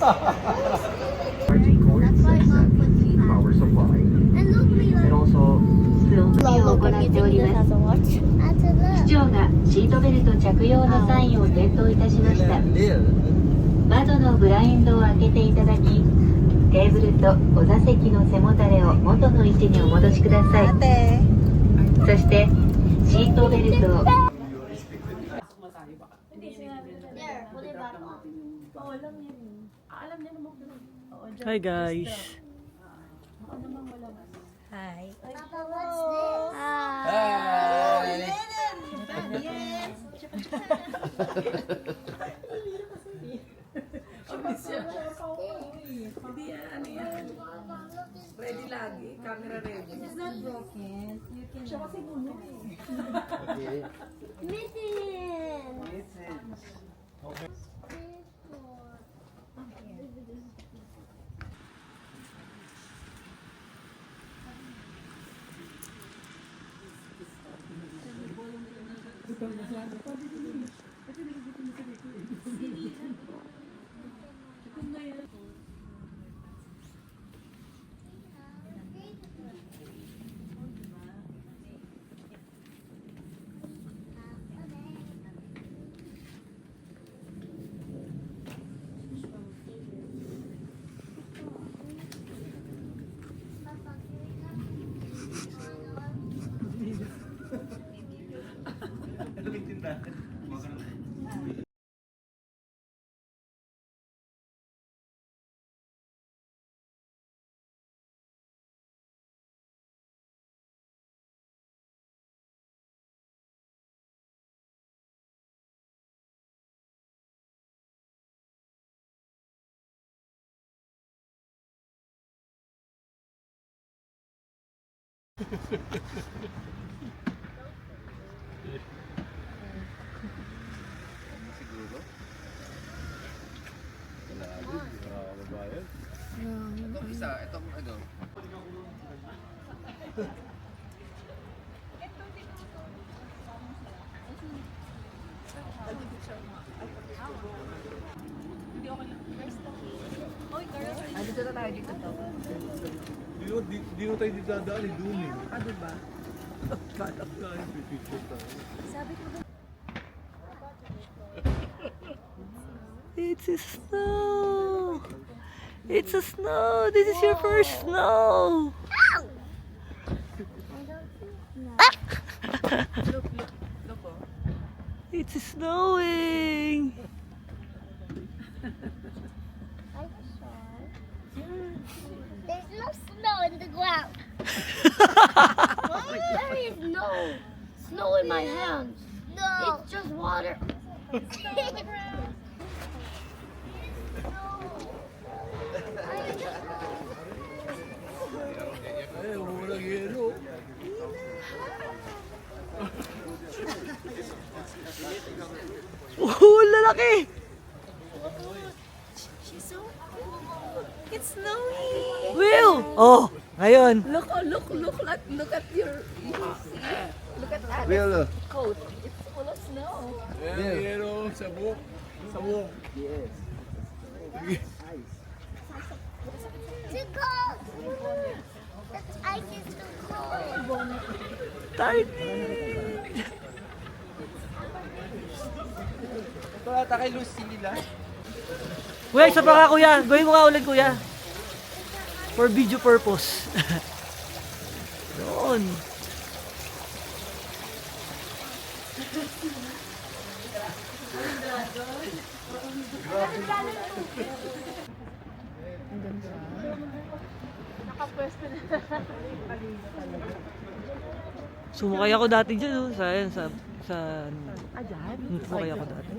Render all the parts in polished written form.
Power supply. And also still を行っております。市長がシートベルト着用のサインを点灯いたしました。窓のブラインドを開けていただき、テーブルとお座席の背もたれを元の位置にお戻しください。そしてシートベルトをHi guys. Hi. Papa, what's this? Hi. Ready lagi, camera ready. It's not broken. You can. Mittens. Siguro. Mabayad. Itong isa, itong ano. Dito na tayo dito to. Di na tayo dadaan eh, doon eh. Ah, diba? Kanak na yung pipicture tayo. Sabi ko ba? It's a snow. It's a snow. This is your first snow. Look, oh. It's snowing. There's no snow in the ground. There is no snow in my hands. No. It's just water. Ay, walang yelo. Oh, lalaki. It's snowing. Will. Oh, ngayon. Look at your. Look at that Will. coat. It's full of snow. Ayan, yelo, sabok. Sabok. Yes. Too cold. The ice is too cold. Tiny. Ito ata kay Lucy nila. Kuya, isa pa ka kuya. Gawin mo nga ulit kuya. For video purpose. Doon. Sumakay ako dati dyan, oh. Sa sumakay ako dati.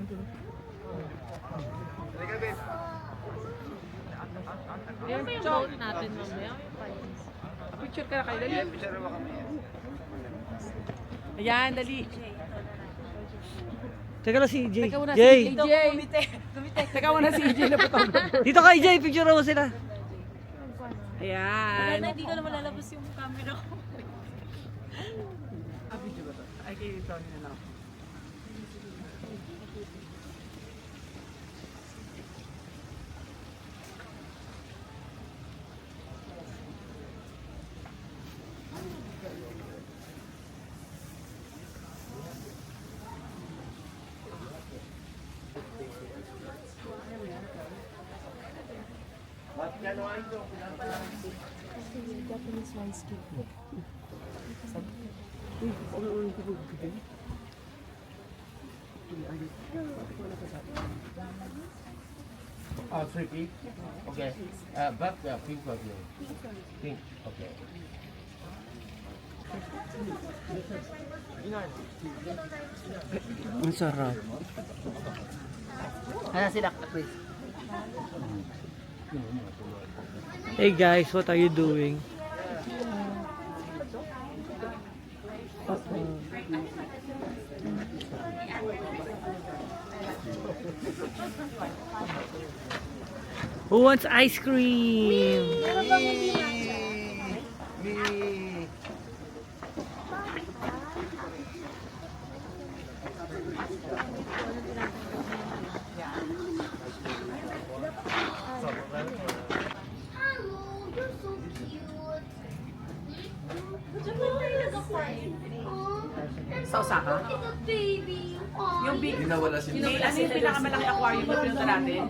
Yung choke natin mamaya. Picture ka na kayo, dali. Picture mo kami. Ayan, dali. Teka lang si EJ. Teka muna Jay! si EJ. Teka muna si EJ na photographer. Dito ka EJ, picture mo sila. Ayan. Hindi ko na malalabas yung camera ko. Ah, video ba ito? Ay, kay Tony na lang. Oh, 3 Okay. But pink for you. Pink. Okay. Ang sarap. Kaya sila, Chris. Hey guys, what are you doing? Who wants ice cream? Hello, you're so cute. Sa Osaka? Look at the baby. Aw, Yung big... Nawala si May, ano yung pinakamalaki aquarium na pinunta natin?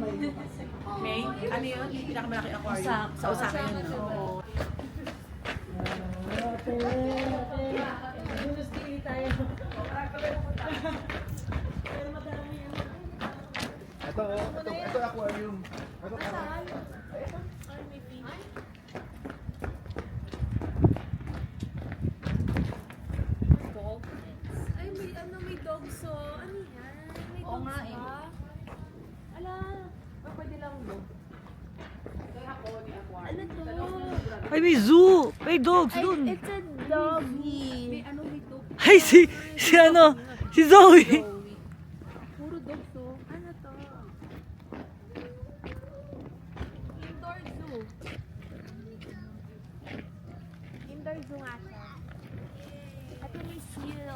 May? Ano yun? Yung pinakamalaki aquarium? Sa Osaka yun, no? Ito aquarium. Ay, may ano, may dog so. Ano yan? May dog ba? Ala, pwede lang mo. Ano to? Ay, may zoo! May dogs dun! It's a doggy. May ano, may dog. Ay, si Zoe! Puro dog to. Ano to? Indoor zoo. Indoor zoo nga siya. At may seal.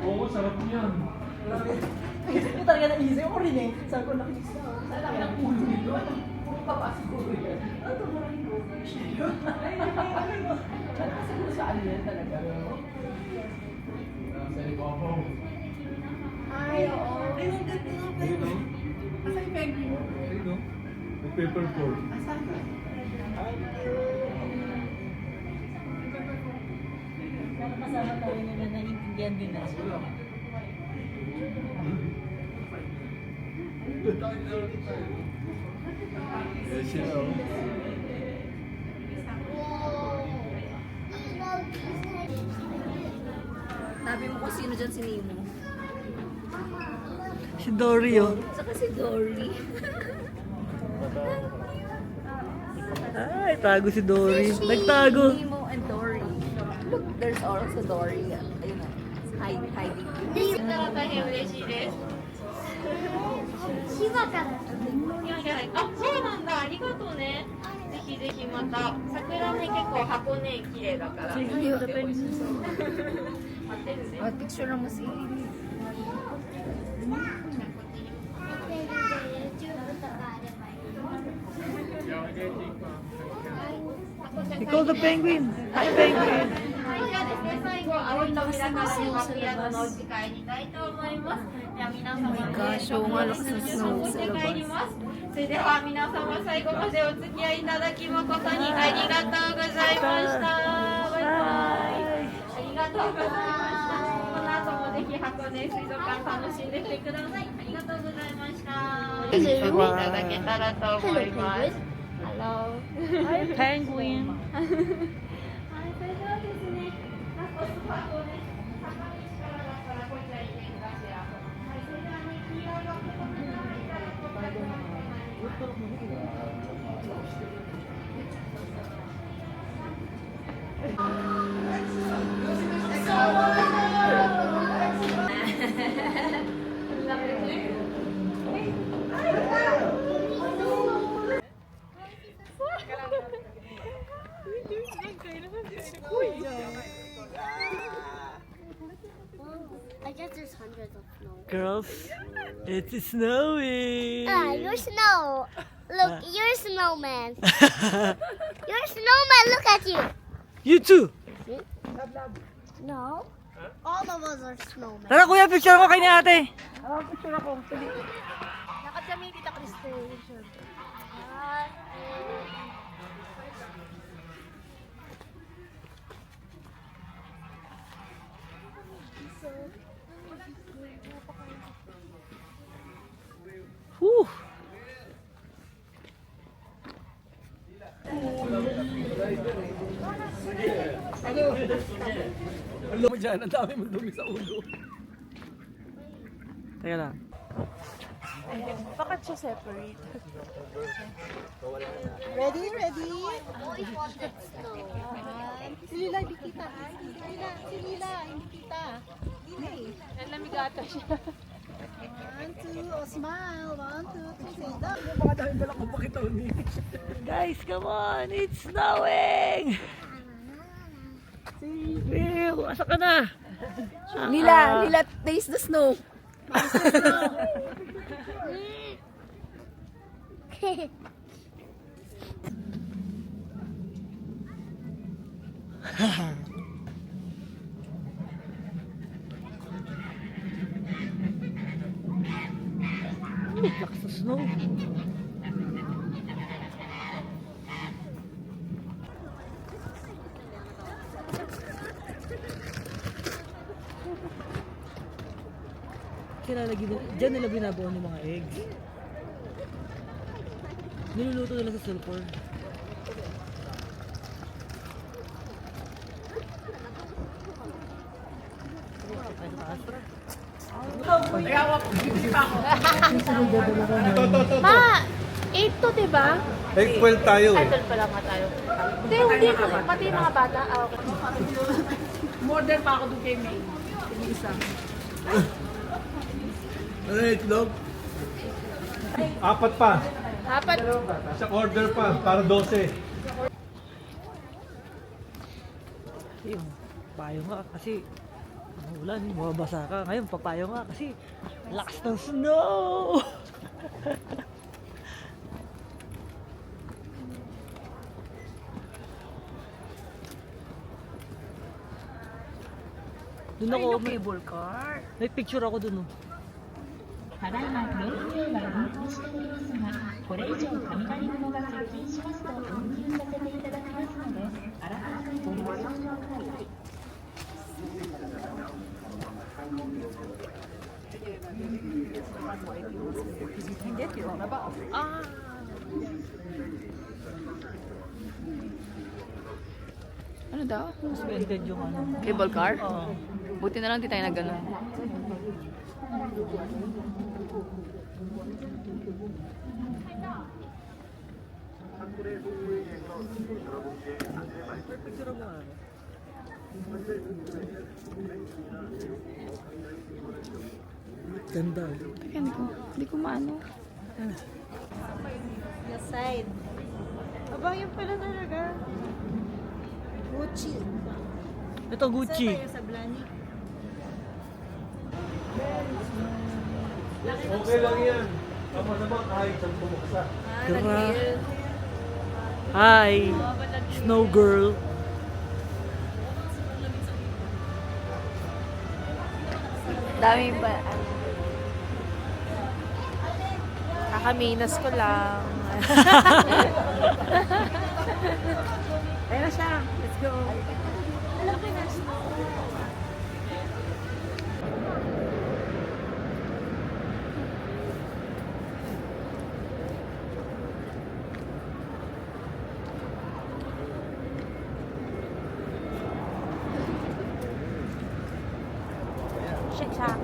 Oo, sarap niyan. Ito talaga naisip ko rin eh. Sabi ko, nakikita. Sa laki ng ulo nito. Puro papasiguro yan. Ano ito, maraming goldfish na yun. Ano siguro sa ano yan talaga? Ay, oo. Ay, ang ganda nga pa yun. Asa yung penguin mo? Ayun, may paper board. Asan ka? Sana kasama tayo nila naiintindihan din na. Yes, you know. Sabi mo kung sino dyan si Nemo. Si Dory, oh. Saka si Dory. Ay, tago si Dory. Nagtago. Nemo and Dory. Look, there's also Dory. Ayun na. Hiding. 大変嬉しいです。千葉から。あ、そうなんだ。ありがとうね。ぜひぜひまた。桜ね、結構箱根綺麗だから。待ってるね。 Picture lang mo si Ikaw the penguin. Hi, penguin. はい、じゃあですね、最後、淡 gosh, so malakas ng snow sa labas. それでは皆様最後までお付き合いいただき誠にありがとうございました。バイバイ。ありがとうございました。この後もぜひ箱根水族館楽しんでってください。ありがとうございました。見ていただけたらと思います。Hello. Hi, penguin. はい、それではですね、ラストスパートをね、坂道からだったらこちら行ってください。はい、それではね、黄色いロックといただきたいと思います。I guess there's hundreds of snow. Girls, it's snowing. You're snow. Look, you're a snowman. You're a snowman. Look at you. You too. No. All of us are snowmen. Tara kuya, picture ko kay ni ate. Nakadami kita, Kristen. Whew. Alam mo dyan, ang dami mong dumi sa ulo. Teka lang. Bakit siya separate? Ready? Always wanted snow. Si Lila, hindi kita. Si Lila, hindi kita. Nalamig ata siya. 1, 2, oh, smile. 1, 2, 3, say that. Baka dahil dala ko pakitaw ni. Guys, come on. It's snowing. Bill, asa ka na? Lila, taste the snow. Lakas sa snow. Diyan nila binabaon yung mga eggs. Niluluto nila sa sulfur. Ma, 8 to, diba? Eh, 12 tayo eh. Idol pa lang nga tayo. Hindi, pati yung mga bata. Okay. Modern pa ako doon kay May. Isa. Ano yung itlog? 4 pa. Apat. Sa order pa, para 12. Yung payo nga kasi ulan, mababasa ka. Ngayon, papayo nga kasi lakas ng snow! Doon ako, Cable car. may picture ako doon. Oh. ただいまクローズが運行しておりますが、これ以上雷雲が接近しますと運休させていただきますので、改めてご了承ください。 Ano daw? Suspended yung ano. Cable car? Oo. Buti na lang di tayo na gano'n. Ganda. Hindi ko maano. The side. Aba, yun pala talaga. Gucci. Ito Gucci. Tayo sa Blani. Okay lang yan. Tama naman kahit saan pumaksa. Tara. Hi, snow girl. Dami ba? Kakaminos ko lang. Ayun na siya. Let's go. Shake Shack.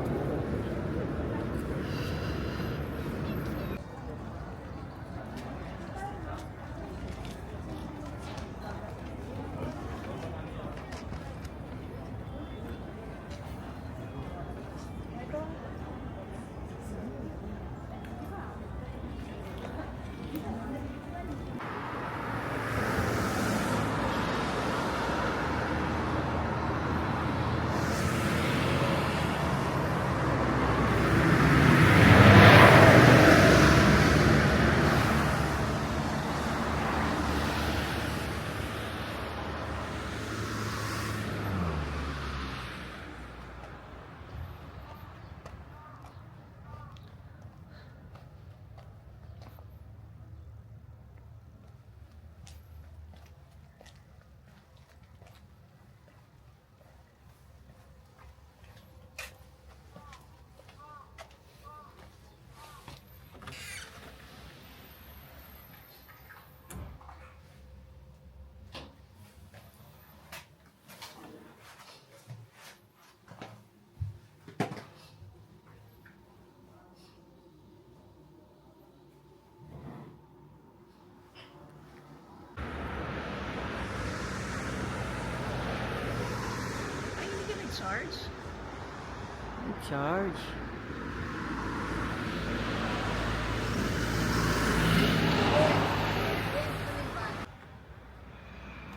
Charge.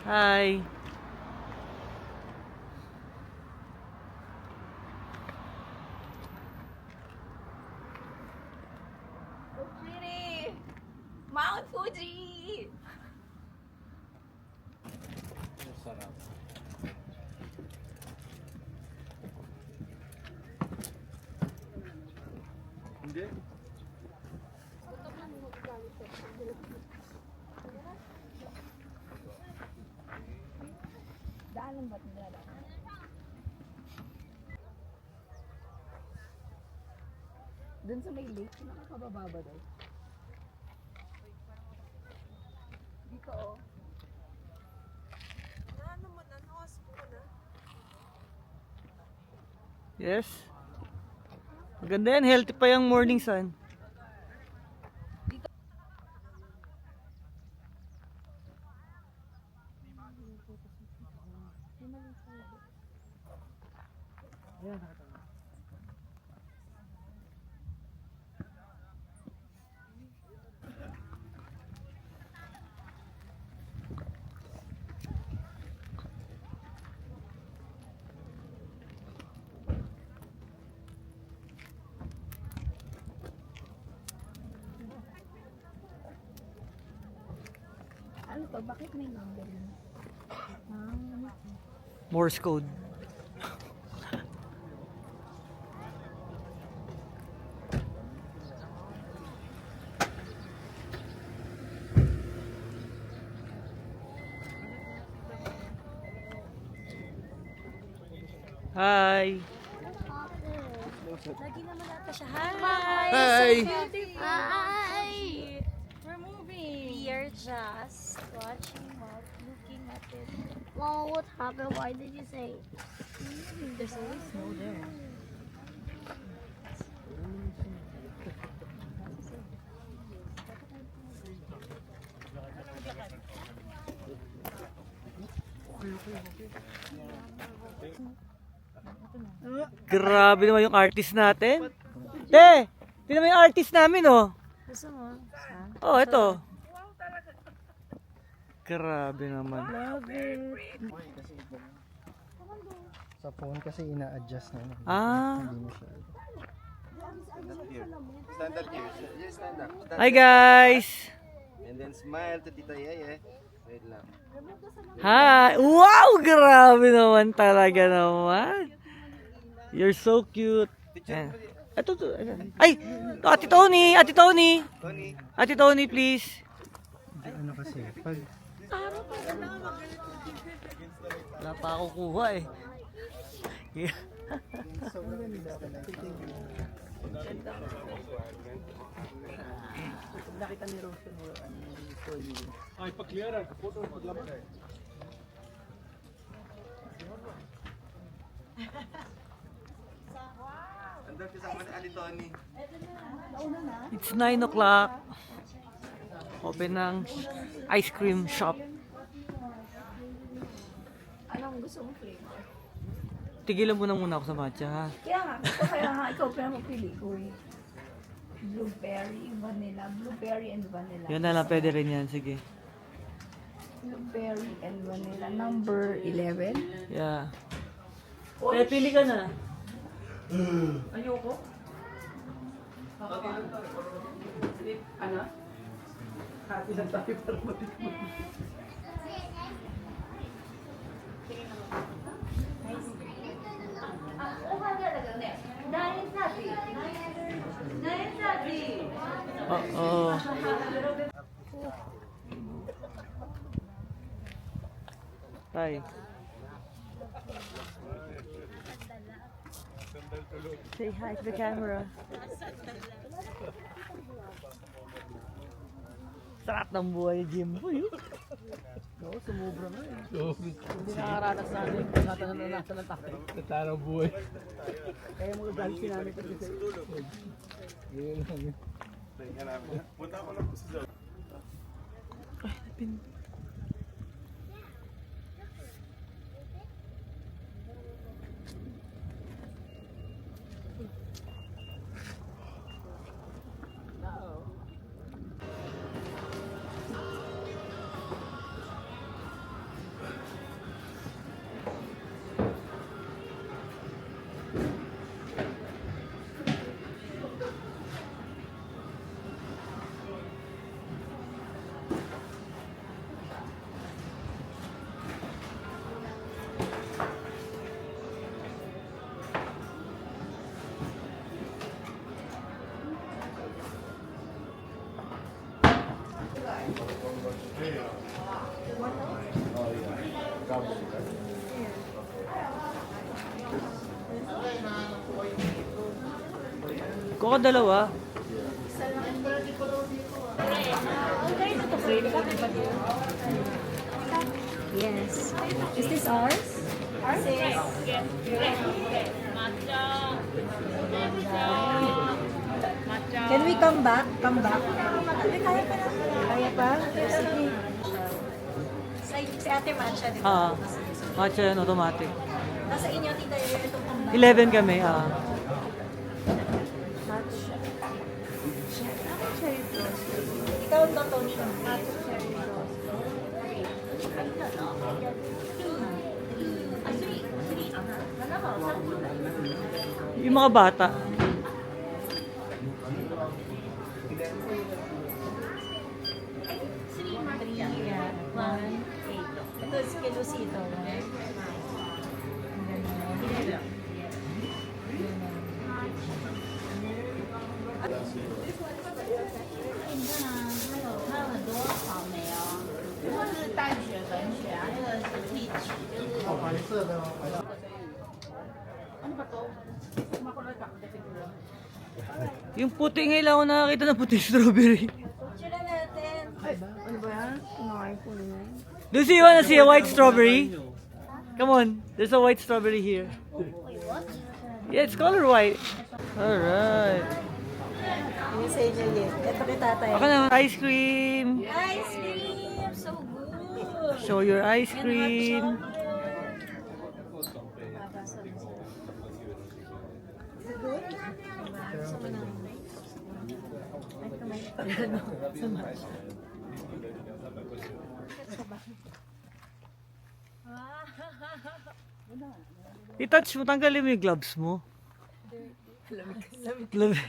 Hi. Pretty! Mount Fuji! Hindi. Dun sa may lake, nakakababa ba daw? Dito oh. Yes. Maganda yan. Healthy pa yung morning sun. Ano to? Bakit may number yun? Morse code. Hi. Lagi naman ata siya. Hi! Hi. Hi. We're moving. We are just watching what, looking at it. Mama, what happened? Why did you say? There's always snow there. Grabe naman yung artist natin. Te, tingnan mo yung artist namin, oh. Gusto mo? Oh, ito. Grabe naman. Sa phone kasi ina-adjust na. Ah. Hindi mo siya. Stand up here. Just stand up. Hi, guys. And then smile to Tita Yeye. Wait lang. Hi. Wow, grabe naman talaga naman. You're so cute. Ayan. Ito, ayan. Ay! Ate Tony! Ate Tony! Ate Tony, please. Ano kasi, pag Wala pa ako kuha eh. Yeah. Nakita ni Rose mo ay pag-clearan, photo paglaban. It's 9 o'clock. Open ng ice cream shop. Anong gusto mong flavor? Tigilan mo na muna ako sa matcha ha. Kaya nga, ikaw pala magpili ko eh. Blueberry, vanilla. Blueberry and vanilla. Yan na lang, pwede rin yan. Sige. Blueberry and vanilla. Number 11. Yeah. Kaya pili ka na. Ayoko. Ano? Hati lang tayo para matikman. Oo. Tay. Say hi to the camera. Sarap ng buhay, Jimbo. Oo, sumubra na eh. Hindi nakakaranas namin kung natananasan ng takay. Natarang buhay. Kaya mga galit namin kasi sa Yun lang yun. Punta ko lang po sa Kuha dalawa. Yes. Is this ours? Can we come back? Come back? Kaya pa? Sige. Si Ate Matcha, di ba? Matcha yan, automatic. Nasa inyo, tita, itong pang 11 kami, Matcha. Cherry blossom. Ikaw ang totoo siya. Matcha cherry blossom. Yung mga bata. Ito is Kelusito. Yung puti ngayon lang ako nakakita ng puting strawberry. Sila natin. Ano ba yan? Kumain po naman. Lucy, you wanna see a white strawberry? Come on, there's a white strawberry here. Yeah, it's color white. Alright. Yung sa inyo yun. Ito kay tatay. Ako na, ice cream. Ice cream! So good! Show your ice cream. I-touch mo, tanggalin mo yung gloves mo. Lamig.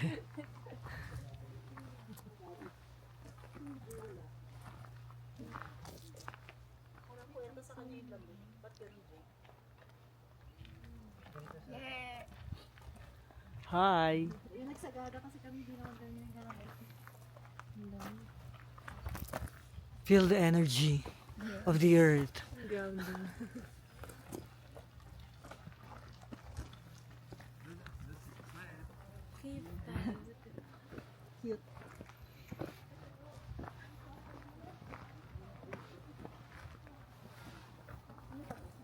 Hi. Yung nagsagada kasi kami di naman ganyan ganyan. Feel the energy of the earth.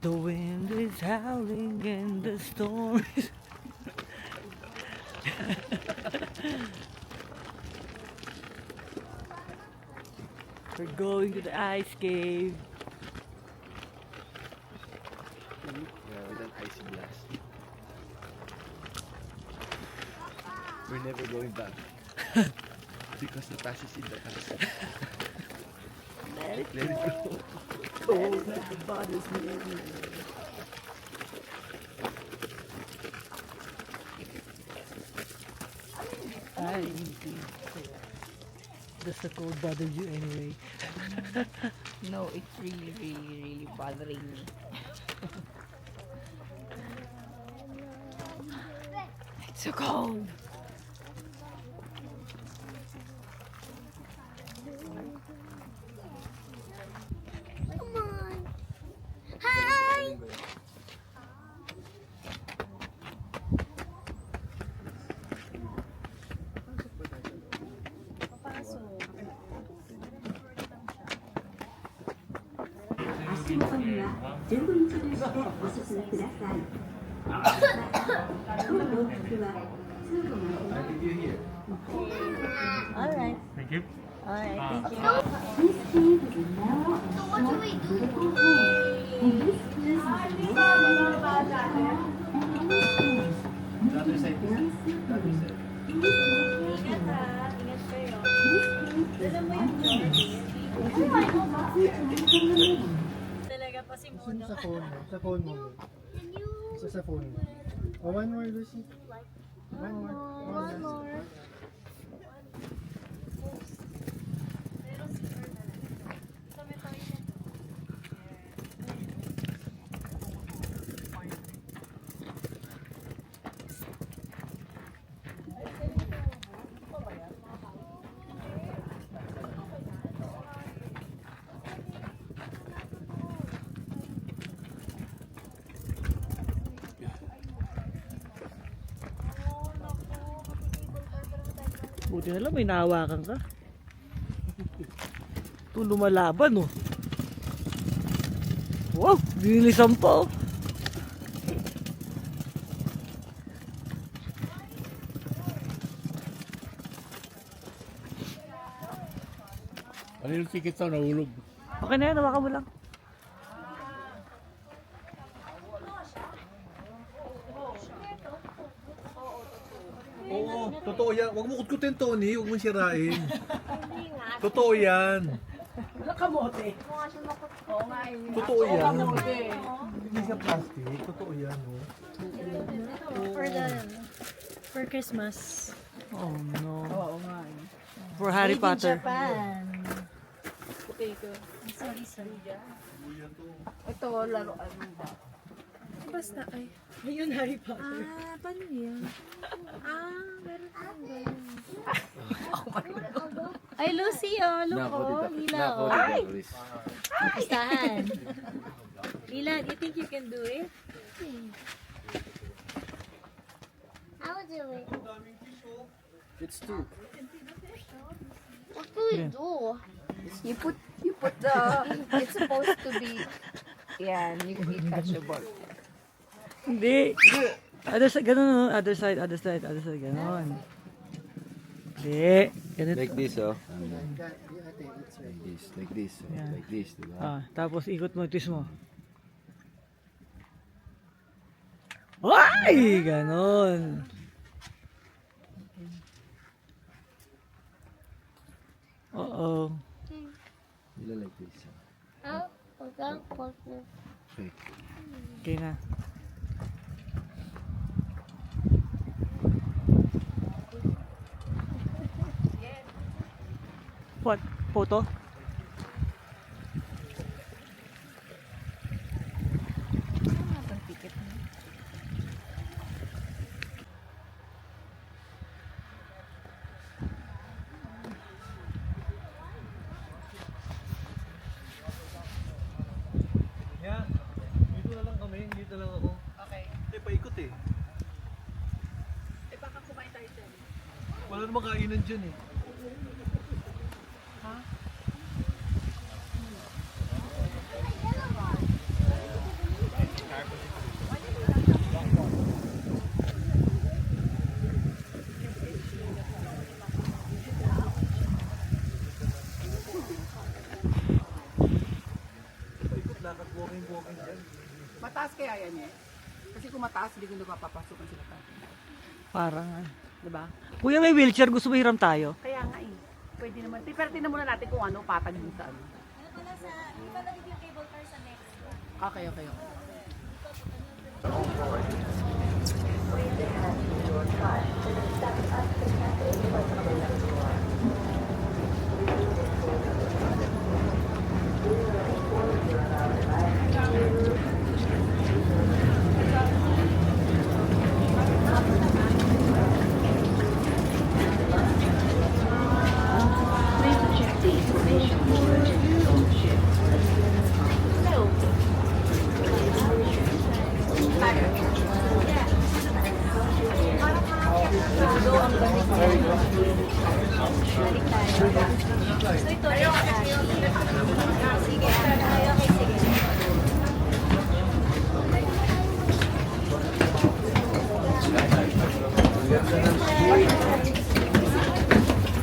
The wind is howling and the storm is... We're going to the ice cave. Yeah, with an icy blast. We're never going back. Because the past is in the past. Let it go. Cold like the body's moving. Does the cold bother you anyway? No, it's really, really, really bothering me. It's so cold. Come on. Hi. Alright. Thank you. Alright, thank you. So what do we do? The other side. The other side. Ingat ha. Ingat kayo. Dala mo yung Jordan. Talaga pa si Mono. Sa phone mo. Sa phone mo. Sa phone mo. Oh, one more, Lucy. One more. One more. Buti na lang may nahawakan ka. Ito lumalaban oh. Wow, binilisan pa oh. Ano yung ticket to? Nahulog. Okay na yan, hawakan mo lang. Oo, totoo yan. Huwag mo kutkutin, Tony. Huwag mo sirain. Totoo yan. Kamote. Totoo yan. Hindi siya plastic. Totoo yan. Oh. For Christmas. Oh no. Oo nga eh. For Harry Made in Potter. Japan. Sorry, sorry. Ito, laruan mo ba? Basta ay. Ayun, Harry Potter. Ah, paano yan? Meron kang ganun. Ay, Lucy, oh. Look, oh. Lila, oh. Ay! Pustahan. Lila, do you think you can do it? I will do it. It's two. What do we do? You put the, it's supposed to be, yeah, you catch the ball. Hindi. Other side, ganun oh. Other side, ganun. Hindi. Ganito. Like this, oh. Like this, like this, Yeah. like this, diba? Ah, tapos ikot mo, twist mo. Ay! Ganon. Uh-oh. Like this. Oh, okay, okay. Okay. Okay na. What? Photo? na lang ako. Okay. Hindi, paikot eh. Eh, baka kumain tayo dyan. Wala namang kainan dyan eh. Ha? Paikot, lakad, walking dyan. Mataas kaya yan eh. Kasi kung mataas, hindi ko na papapasukan sila tayo. Parang, diba? Kuya, may wheelchair. Gusto mo hiram tayo? Kaya nga eh. Pwede naman. Pero tingnan muna natin kung ano, patag dun sa ano. Okay, okay, okay.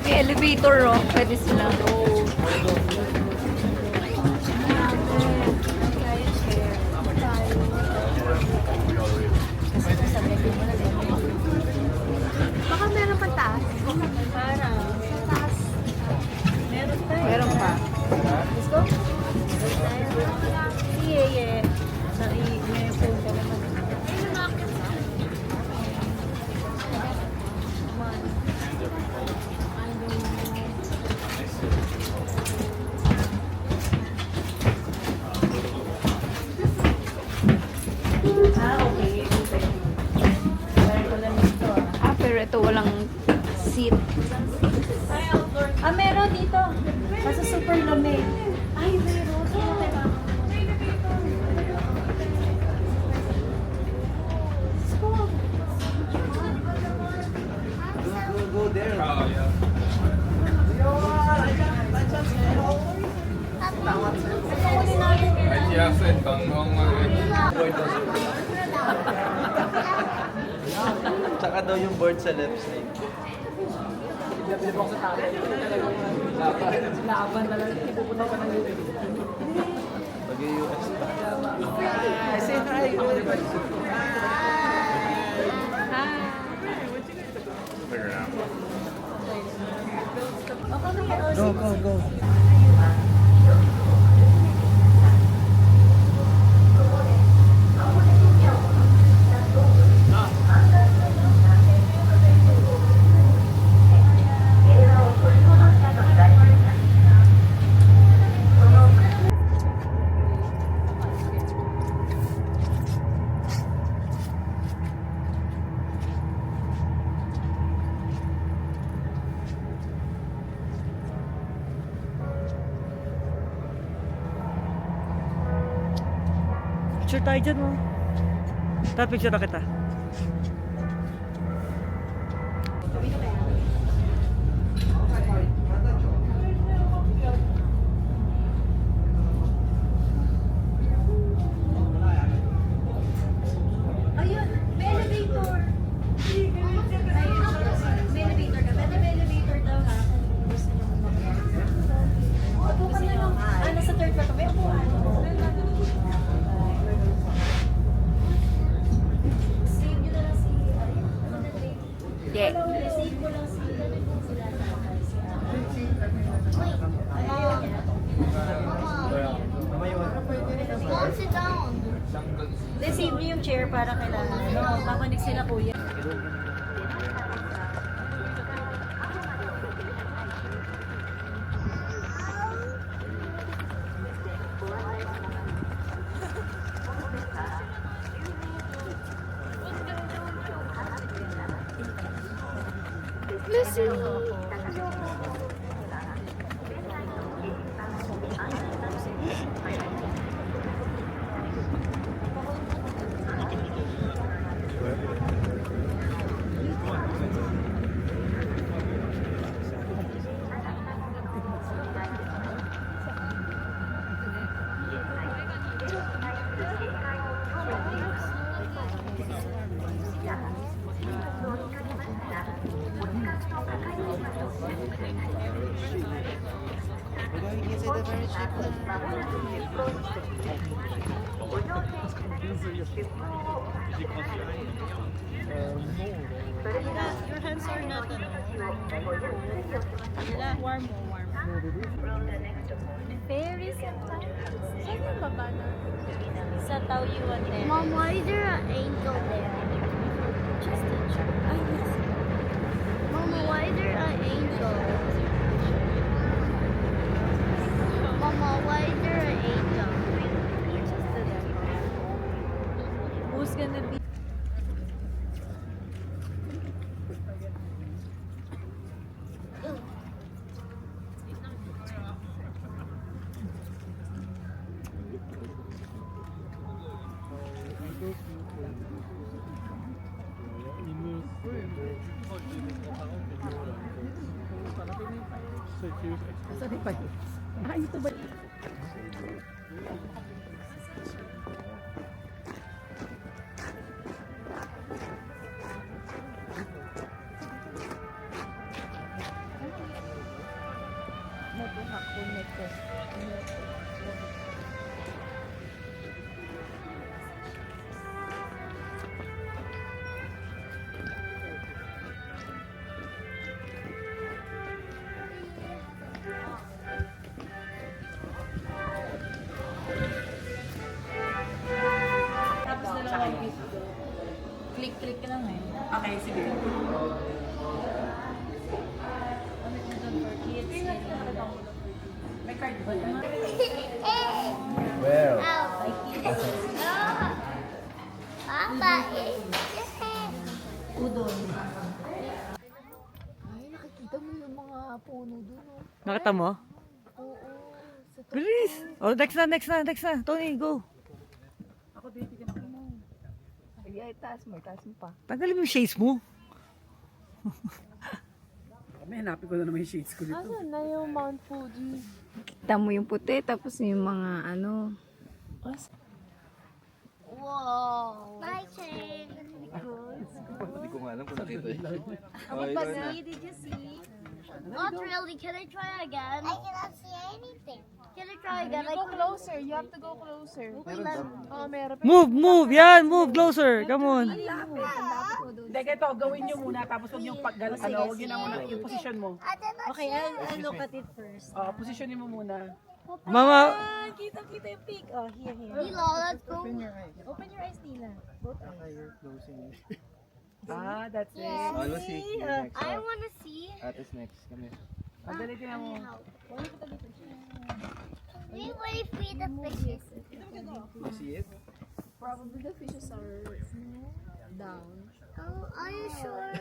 May elevator, oh. Pwede sila. Baka meron pa taas. Parang, sa taas. Meron tayo. Meron pa. Let's go. Yeah. May phone ka naman. Ah, pero ito walang seat. Ah, meron dito. Kaso super lamig. Ay, meron. Teka. Go there. Tsaka daw yung board sa left side. Laban na lang. Pupunta ka ng YouTube. Mag-US pa. I say hi. Go, go, go. Picture tayo dyan, oh. Tara, picture na kita. Ayun, may elevator. May elevator ka. Pwede may elevator daw ha. Kung gusto nyo mag-elevator. Upo ka na lang. Ah, nasa third pa to. May upuan. Save nyo na lang si... Yeah. Save ko lang si... Sila Go sit down. save nyo yung chair para kailangan. No, papanig sila kuya. Your hands are not, warm mo, warm. Very simple. Saan yung baba na? Sa Taoyuan din. Mom, why is there an angel there? Just a joke. Ay, yes. Mama, why is there an angel? Mama, why is there an angel? Who's gonna be? Tapos dalawang piece. Click-click lang eh. Okay, sige. May card ba yan? Well. Papa, Ay, nakikita mo yung mga puno dun. Oh. Nakita mo? Oo. Bilis! Oh, next na. Tony, go. Sige, ay, taas mo pa. Tanggalin mo yung shades mo. May hanapin ko na naman yung shades ko dito. Asan na yung Mount Fuji? Kita mo yung puti, tapos yung mga ano. Whoa. My turn. Hindi ko nga alam kung nakita eh. Did you see? Not really. Can I try again? I cannot see anything. Can I try again? You go closer. You have to go closer. Oh, meron pa. Move! Yan! Move closer! Come on! Hindi, ito, gawin nyo muna, tapos huwag yung huwag yun na muna yung position mo. Okay, I'll look at it first. Positionin mo muna. Mama! Ah, kita-kita yung pig. Oh, here. Nilo, let's go. Open your eyes, Nila. Both eyes. That's it. Ano si next? I want to see. Atis next. Kami. Madali ka mo. We wait for the fishes. You see it? Probably the fishes are down. Oh, are you sure?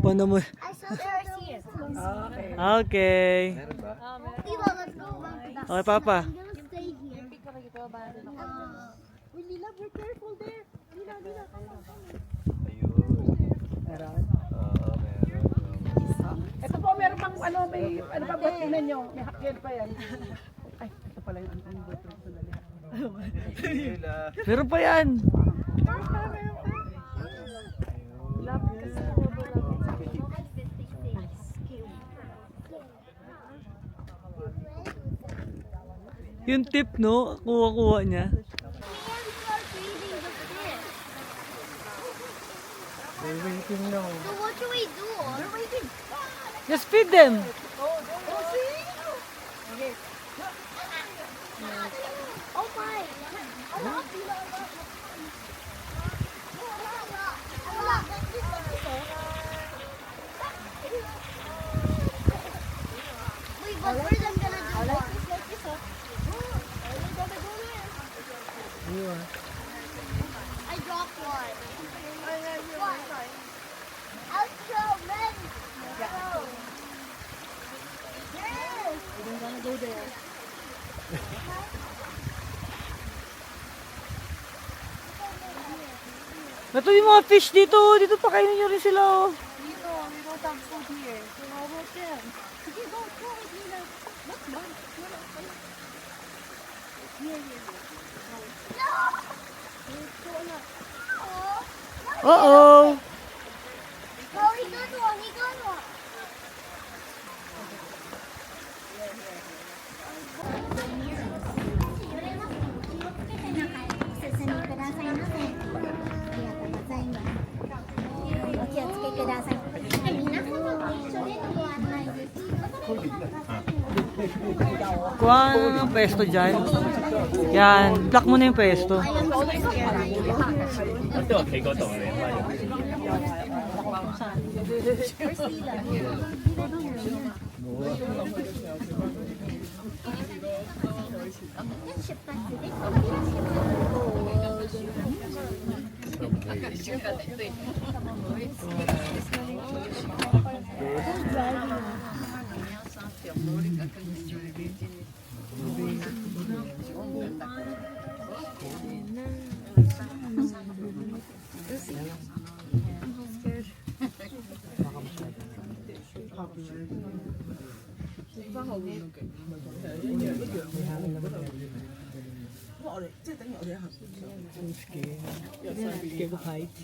Paano mo? I saw there here. Okay. Okay. Meron ba? Nilo, let's go back to the Okay, Papa. I'm gonna stay here. Uy, Lila, be careful there. Lila. Ayun. Meron. Oo, meron. Ito po, meron pang may pa ba tingnan nyo? May hakyan pa yan. Ay, ito pala yung boyfriend ko dali. Hila. Meron pa yan. Yung tip, no? Kuha-kuha niya. They're waiting now. So what should we do? We're waiting. Just feed them. Oh my. Wait, but where them gonna do one? I dropped one. What? I'll show men. Yes. Ito yung mga fish dito. Dito pa kainin nyo rin sila. Oh. Dito, we don't have food here. So how about them? Sige, go, Lila. Not mine. Here. Uh-oh. Oh, he got one. Kuha ng pwesto dyan. Yan, block mo na yung pwesto. Scared of heights.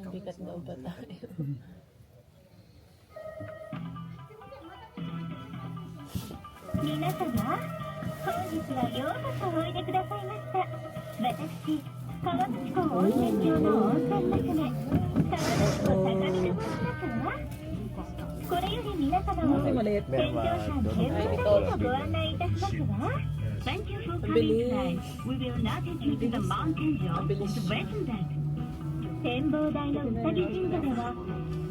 Bigat daw ba tayo? 皆様、本日はようこそおいでくださいました。私、川口湖温泉郷の温泉娘、川口湖高見と申しますわ。これより皆様を天井山天望台へとご案内いたしますわ。Thank you for coming tonight. We will now take you to the mountain zone to Western Deck. 展望台のうさぎ神社では、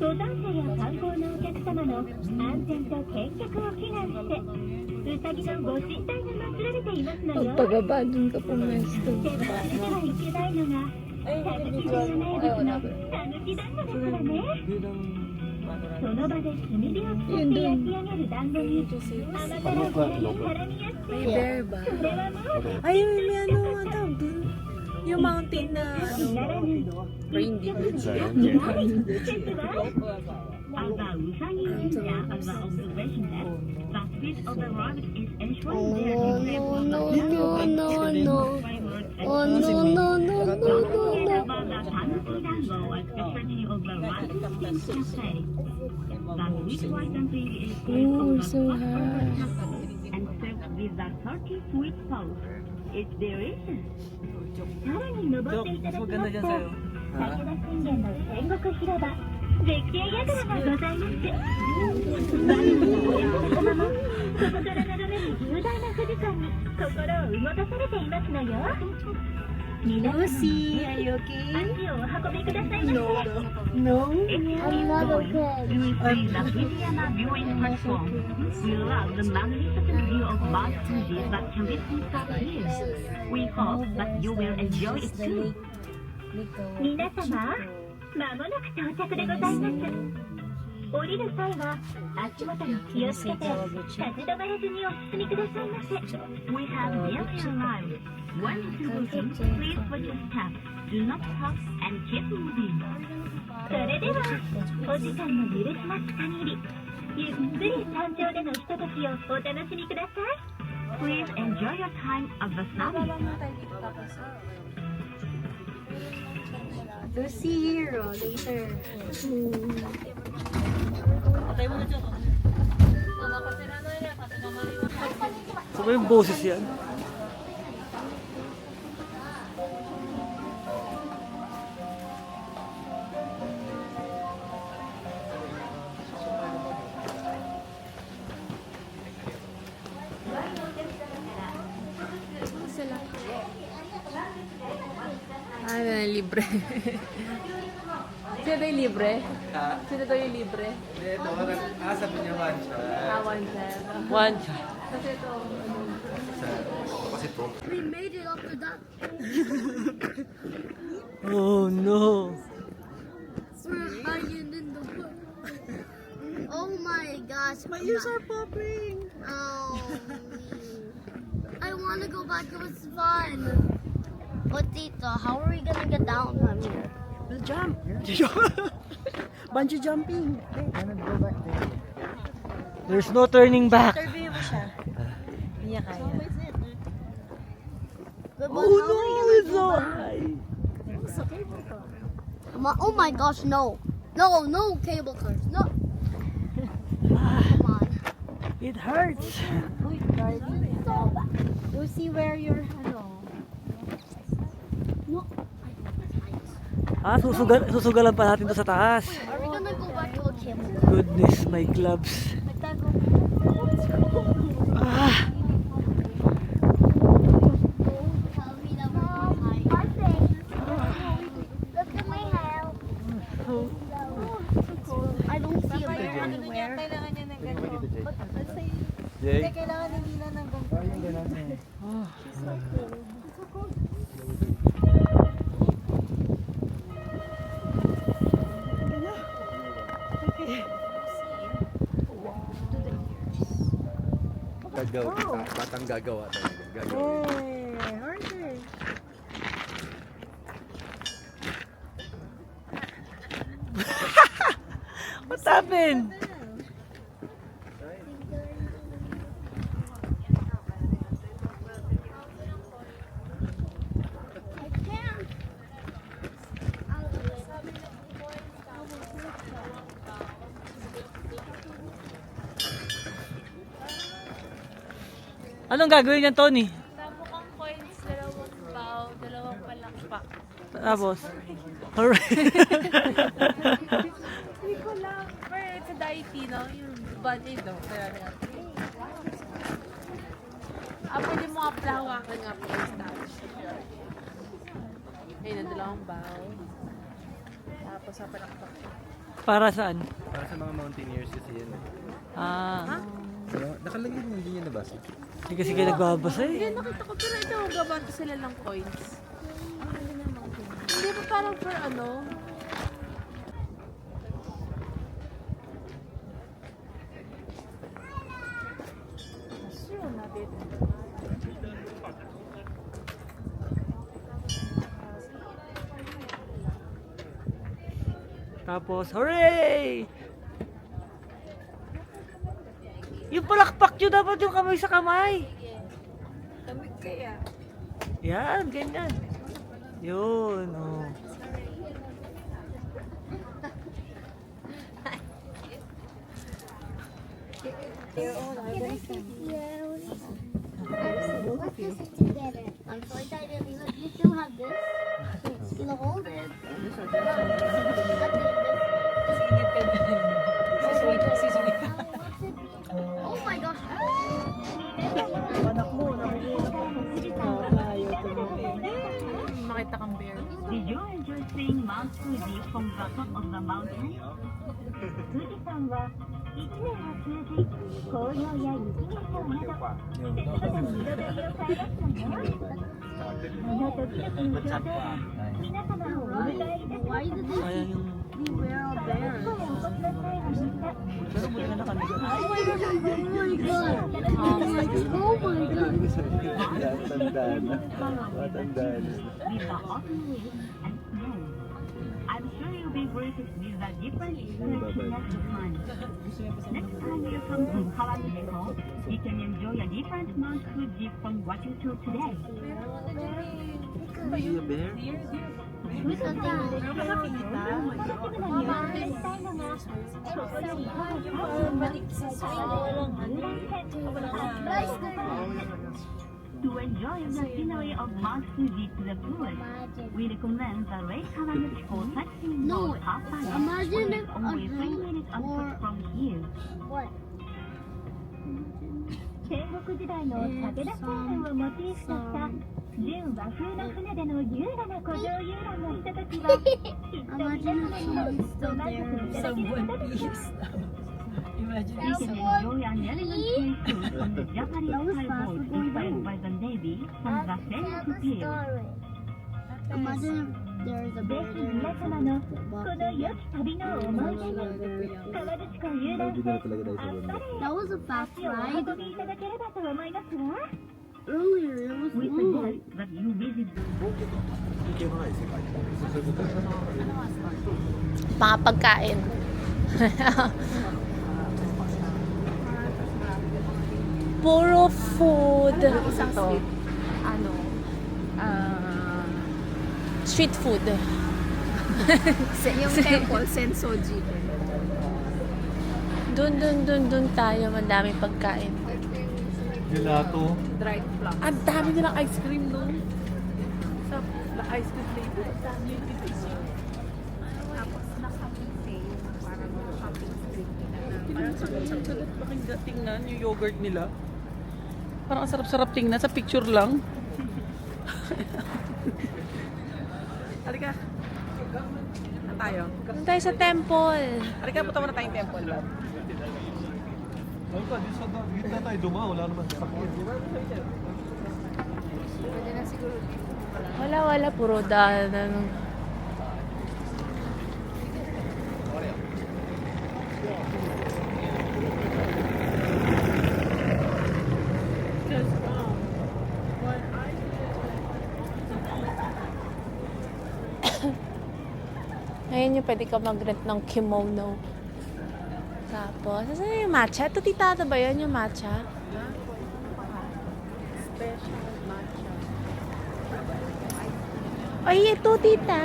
登山者や観光のお客様の安全と健脚を祈願して、うさぎのご神体が祀られていますのよ。 Pagpagaba dun ka pumesto. でも忘れてはいけないのが、たぬきの名物のたぬき団子ですからね。その場で炭火を使って焼き上げる団子に甘辛いタレに絡みやすい。それはもう Ay, may ano, ang tawag dun? Yung mountain na, ならぬ As a Usagi Ninja of the observation deck, the speed of the rocket is ensuring their framework about the Tanuki Dango at the stretching of the rocket seems to say. The sweet white dumpling is made of the first and served with the turkey sweet sauce. It's delicious. さらに登っていただきますと、武田信玄の戦国広場、絶景櫓がございます。番組のお客様も、ここから眺める雄大な富士山に心を動かされていますのよ。皆様、足をお運びくださいませ。No, I'm not okay. You will see the Fujiyama viewing platform. We love the magnificent view of Mount Fuji that can be seen from here. We hope that you will enjoy it too. 皆様、まもなく到着でございます。降りる際は足元に気をつけて立ち止まらずにお進みくださいませ。We have nearly arrived. When distributing, please watch your step. Do not stop and keep moving. それでは、お時間の許します限り、ゆっくり山頂でのひとときをお楽しみください。Please enjoy your time of the summit. We'll see you later. So ba yung boses yan? Ay, libre. Sino daw yung libre? Ha? Sino daw yung libre? Ito, sabi niya one shot. One shot. One shot. Kasi ito, Kasi ito. We made it up to that. Oh no. We're hiding in the wood. Oh my gosh. My ears are popping. Oh. I want to go back. It was fun. But Tita, how are we gonna get down from here? We'll jump. Bungee jumping. There's no turning back. Interview mo siya. Hindi niya kaya. But Oh how no, are we it's gonna so go back? high. Oh my gosh, no. No cable cars. No. Come on. It hurts. Uy, Darlie. You see where your, ano? No. Susugalan pa natin to sa taas. Are we gonna go back to a camp? Goodness, my gloves. Nagtago. Ah, Tell me that we're going high. Look at my hair. I don't see a bear anywhere. Kailangan niya ng ganito. Jake. Kailangan ni Nina ng ganito. Batang gagawa talaga. Gagawa. Hey, harder. what happened? I can't. Anong gagawin niyan, Tony? Mukhang coins, dalawang bao, dalawang palakpak. Tapos? Alright. Hindi ko lang. Pero it's a deity, no? Yung body, no? Kaya pwede mo aplahawakan nga po yung stash. Ayun, ang dalawang bao. Tapos sa palakpak. Para saan? Para sa mga mountaineers kasi yan. Ah. Nakalagay mo, hindi niya nabasa. Sige, nagbabasa Hindi, eh. nakita ko. Pero ito, gabato sila ng coins. Hindi ba parang for ano? Tapos, hooray! Yung palakpak nyo dapat yung kamay sa kamay. Kami kaya. Yan, ganyan. Yun, oh. Let's just sit together. I'm so excited. You still have this. Just gonna hold it. Oh my gosh. Makita kang bear. Did you enjoy seeing Mount Fuji from the top of the mountain? 富士山は一年を通じ紅葉や雪化粧など季節ごとに彩りを変えましたよ。この時々の表情が皆様をお迎えいたしま Why した did ね。 Ayan yung... Beware of bears. 声をお答えありました。 Pero muli na kami. Oh my god. Matanda na. Matanda na. With the autumn leaves and snow. I'm sure you'll be greeted with a different experience next time. Next time you come to Kawaguchiko, you can enjoy a different Mount Fuji from what you saw today. Are you a bear? To enjoy the scenery of Mount Fuji to the fullest, we recommend the Lake Kawaguchiko sightseeing No, boat half time. imagine if Only a 3 minutes on foot or from here. what? 戦国時代の武田信玄をモチーフとした純和風の船での優雅な古城遊覧のひとときはきっと皆様にもご満足いただけることでしょう。You can enjoy an elegant cruise on the Japanese skyboat inspired by the Navy from the famous pier. Imagine if there is a ぜ bear ひ there. 皆様のこの良き旅の思い出に川口湖遊覧船あっさり That was a fast 足をお ride. 運びいただければと思いますわ。 Earlier it was We long. suggest that you visit Mga pagkain. Puro food. Isang to. Ano? Street food. Yung temple, Sensoji. Dun tayo. Madaming pagkain. Gelato. Dried plum. Ang dami nilang ice cream, no? Sa ice cream flavor. Ang dami yung Tapos nakabuffet. Parang shopping street. sarap pakinggan tingnan yung yogurt nila. Parang ang sarap-sarap tingnan sa picture lang. Halika. Saan tayo? Doon tayo sa temple. Halika, punta muna tayong temple. Halika, di sa gitna tayo duma. Wala naman sakit. Pwede na siguro dito. Wala. Puro daanan. Ngayon yung pwede ka mag-rent ng kimono. Tapos, saan yung matcha? Ito, tita, ito ba yun yung matcha? Special matcha. Ay, ito, tita.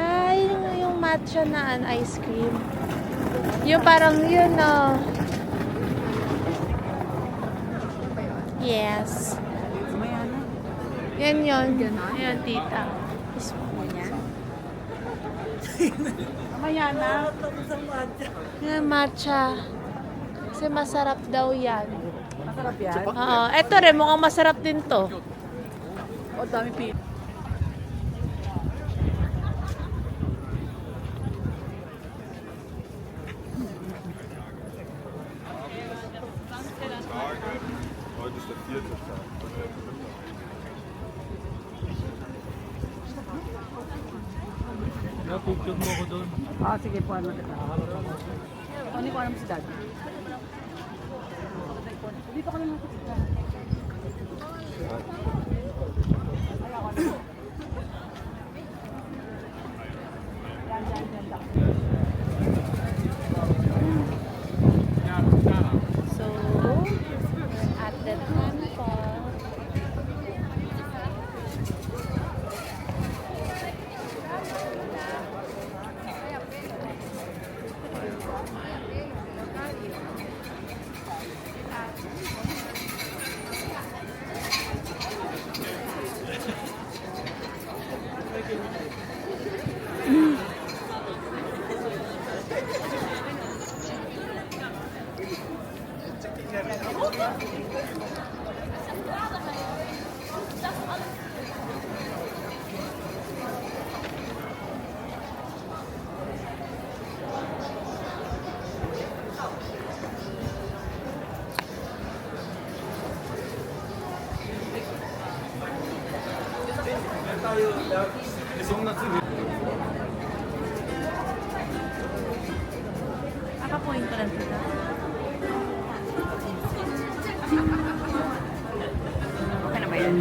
Yung matcha na ice cream. Yung parang yun, oh. Yes. Yan yun. Yan, tita. Mamaya na. Tapos ang matcha. Yan, matcha. Kasi masarap daw yan. Masarap yan. Oo. Eto rin, mukhang masarap din to. O, dami pili. Heute ist der 4. Tag. Picture mo ko doon. Ah, sige po. Ano ko alam si Daddy. Dito ka naman si Daddy. So, we're at the temple. Naka-point ko lang sila. Okay na ba yan?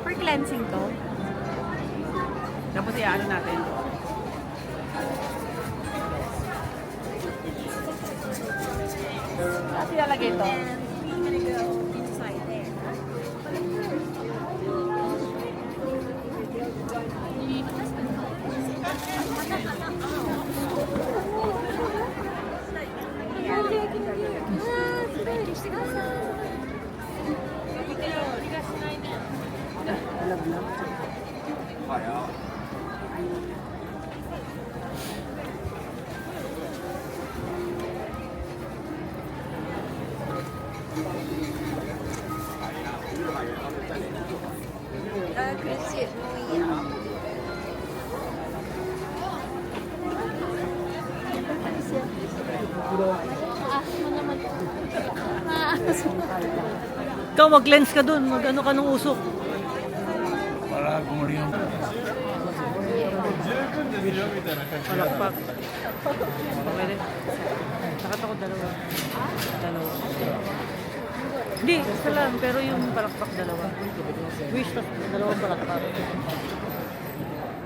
For cleansing to. Tapos i-ano natin. At ilalagay ito. Christian New Year. Ikaw mag-lens ka dun. Mag-ano ka ng usok. Para gumulong. Palakpak. Okay rin. Nakatakot dalawa. Hindi, isa lang. Pero yung palakpak dalawa. Wish na dalawang palakpak.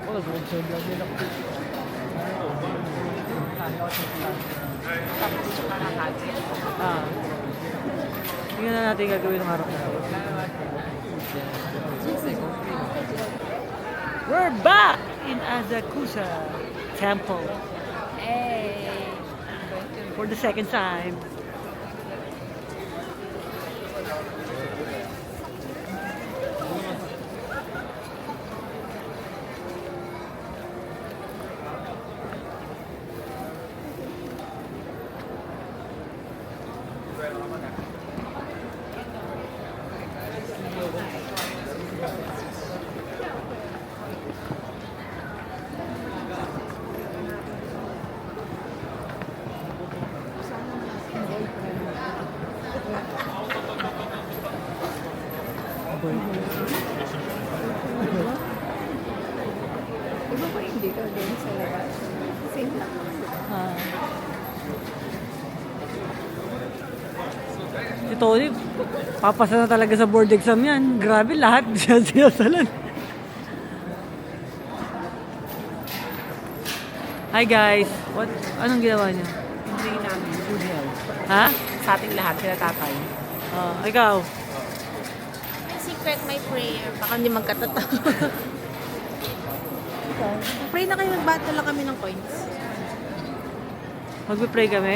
Oh, good lang nila. Tingnan na natin gagawin ng harap na. We're back in Asakusa Temple Hey! for the second time. Iba pa hindi ka din sa labas. Same lang. Si Tony, papasa na talaga sa board exam yan. Grabe, lahat siya sinasalan. Hi guys! Anong ginawa niyo? Hindi namin. Good health. Ha? Sa ating lahat, sila tatay. Ikaw? My secret, my prayer. Baka hindi magkatotoo. Pray na kayo, nagbato lang kami ng coins. Magpe-pray kami?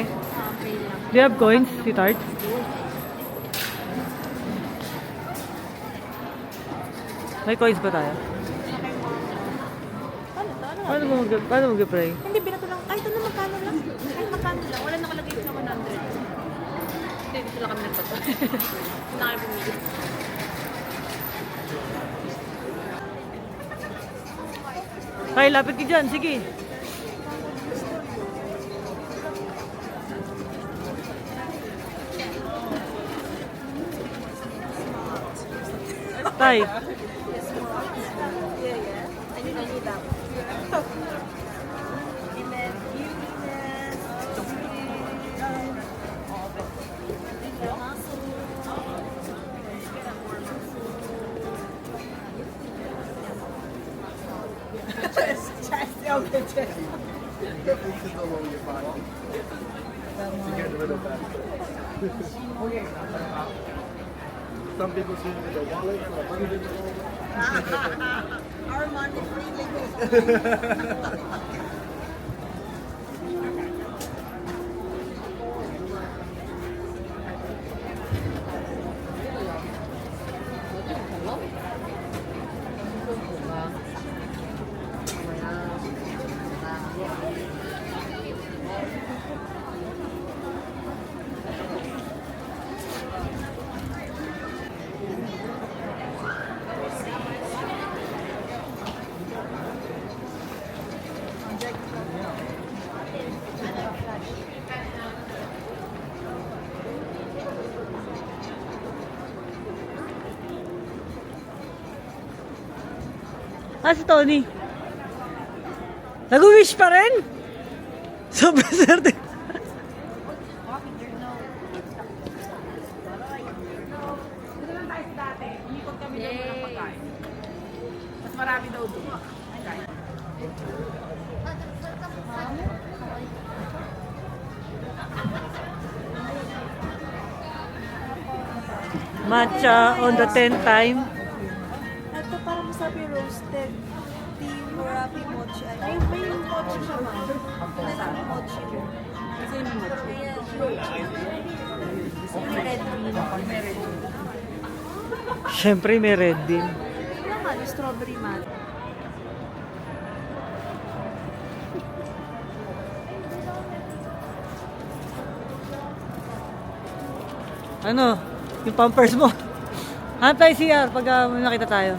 Pray lang. Do you have coins, sweetheart? May coins ba tayo? Paano mag-pray? Hindi, binato lang. Kahit ano magkano lang. Kahit magkano lang. Wala nakalagay sa 100. Hindi, dito lang kami nagbato. Hindi na kayo bumili. Tay, lapit ka dyan. Sige. Tay. Some people see it with their wallet, some money in their wallet. Our money freely. Si Tony. Nag-wish pa rin? Sobrang swerte. Mas marami daw doon. Matcha on the 10th time. Ito para masabi roasted. Tea Murabi mochi. Ay, may mochi siya, ma'am. May mochi. Kasi yung mochi. May red bean. May red bean. Siyempre may red din. Ano nga, yung strawberry mat. Ano? Yung pampers mo. Hantay CR pag nakita tayo.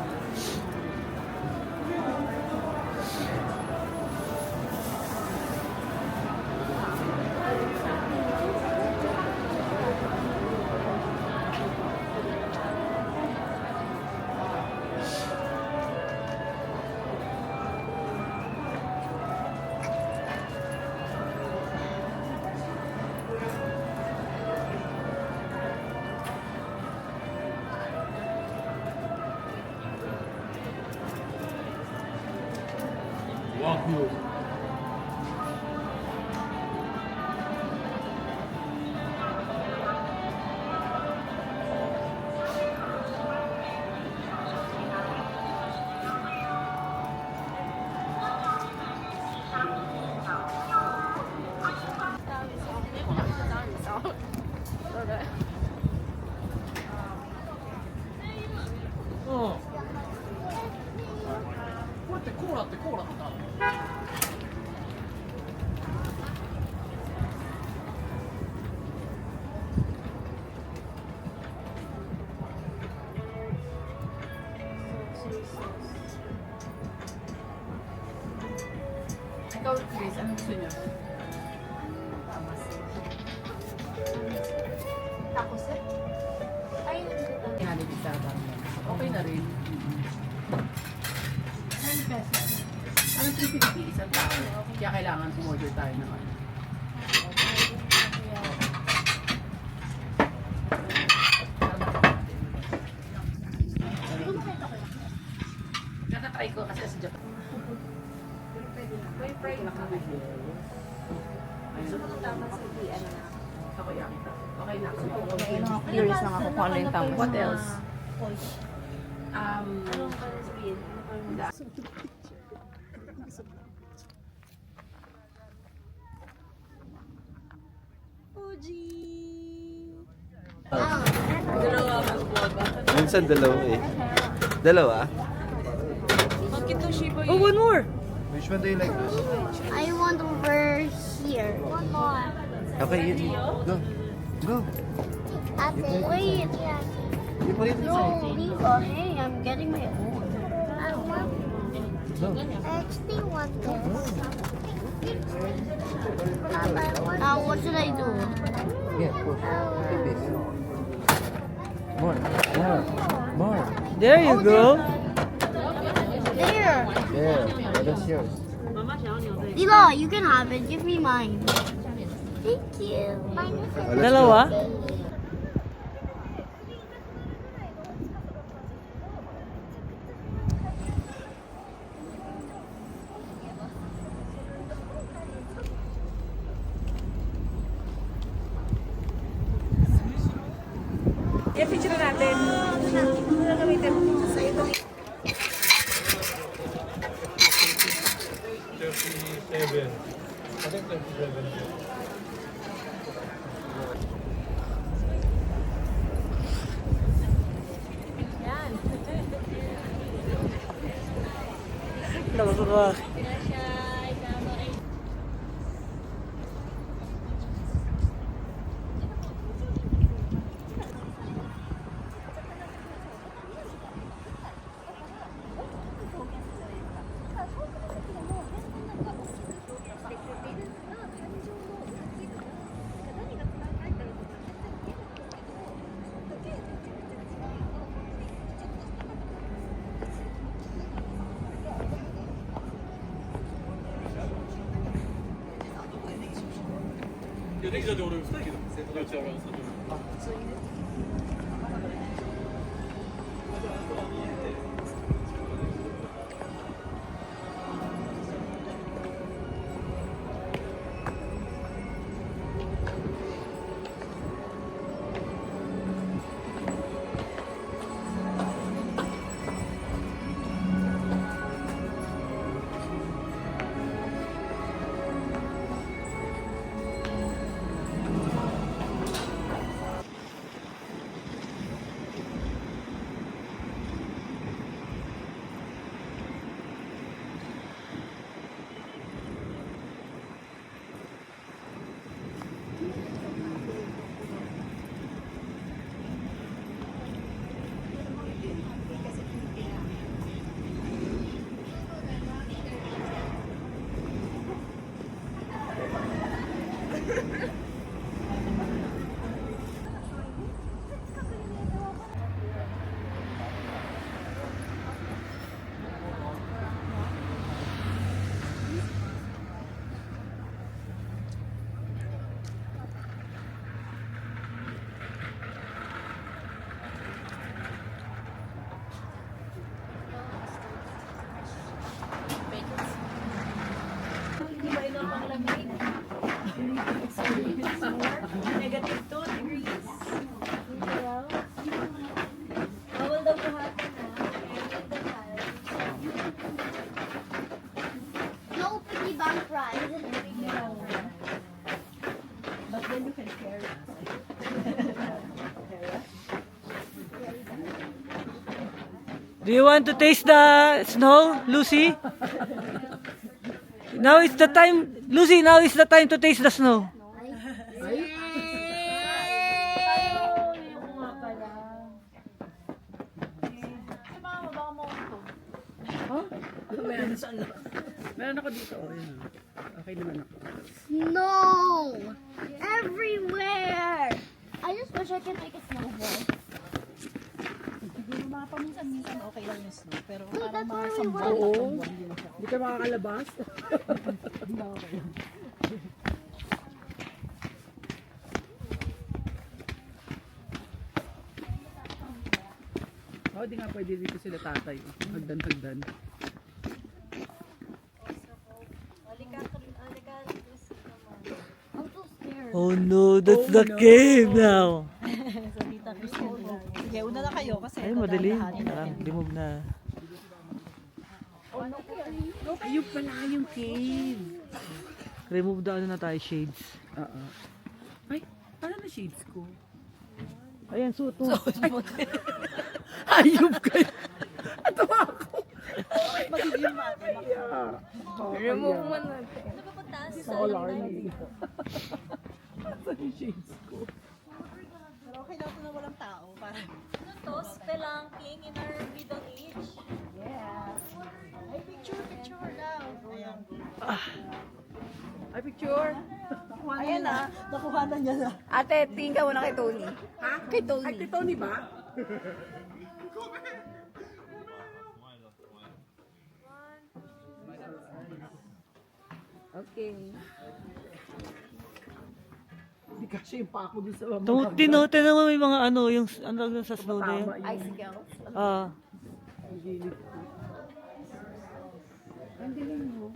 gusto niya? Tapos eh? Ay, Kinalit isa ba? Okay na rin. Ano 350? Isang tao. Kaya kailangan umorder tayo ng ano. Natatry ko kasi sa Japan. May pray na kami. Ako yakita. Okay na ako. Curious lang ako kung ano yung tama. What else? anong pala sabihin? Minsan dalawa eh. Dalawa? Oh, one more! Which one do you like this? I want over here. One more. Okay, you go. Go. Wait. You put it No, inside. Lisa, hey, I'm getting my own. I want. No. I actually want this. Now, what should I do? Yeah, push. Take this. More. More. There you go. There. There. That's yours. Lila, you can have it. Give me mine. Thank you. Mine is in the Dalawa? I-picture natin. Ano gamitin? Sa ito. Nakakaka. Negative 2 degrees. Bawal daw buhatin No piggy bank prize. But then you can share it. Do you want to taste the snow, Lucy? Now is the time, Lucy, now is the time to taste the snow. Meron ako dito. Oh, yun. Okay naman ako. No! Everywhere! I just wish I could take a snowball. Siguro mga paminsan-minsan okay lang yung snow. Pero Wait, parang that's mga where we isang were. buwan, Oo. tatlong buwan, hindi na siya. Hindi ka makakalabas. Hindi na okay. Oo, di nga pwede dito sila tatay. Hagdan-hagdan. I'm so scared. Oh no, that's the cave now. So, Tita Christine. Sige, una na kayo kasi Ay, ito madilim. dadahanin Parang natin. remove na. Ayun pala yung cave. Remove the ano na tayo, shades. Oo. Ay, paano na shades ko? Ayan, suot mo. Ayup kayo. Atawa ako. Magiging mate. Remove mo natin. Sa alarming. Saan yung shades ko? Pero okay lang ito na walang tao. Parang, ano to? Spelunking in our middle age. Yeah. Ay, picture daw. Ayan. Ay, picture. Ayan na. Nakuha na niya na. Ate, tingin ka muna kay Tony. Ha? Kay Tony. Ay, kay Tony ba? Okay. Hindi kasi yung pa ako dun sa mga. Tinote naman may mga ano, yung ano lang sa snow na yun. Tama yun. Icicles. Ah. Ang gilid ko. Ang dilim mo.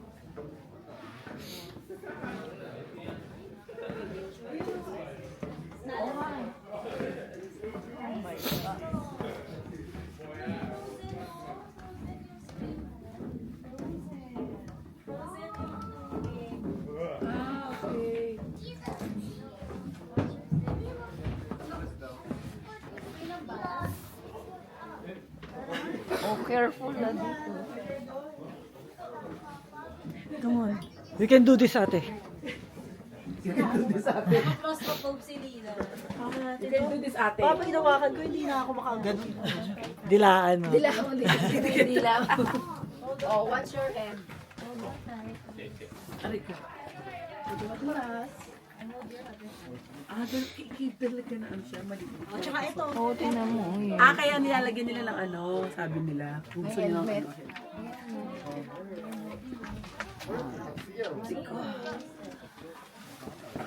Oh, careful na dito. Come on. We can do this, ate. You can do this, ate. Claustrophobe si Lina. You can do this, ate. Papa, inawakan ko, hindi na ako makagano. Dilaan mo. Dila mo dito. Dila mo. Oh, watch your hand. Aray ko. Doon, keep talaga na ano siya, maliit. Oh, tsaka ito. Oh, tingnan mo. Yun. Kaya nilalagyan nila ng ano, sabi nila. Kung gusto nila ng ano.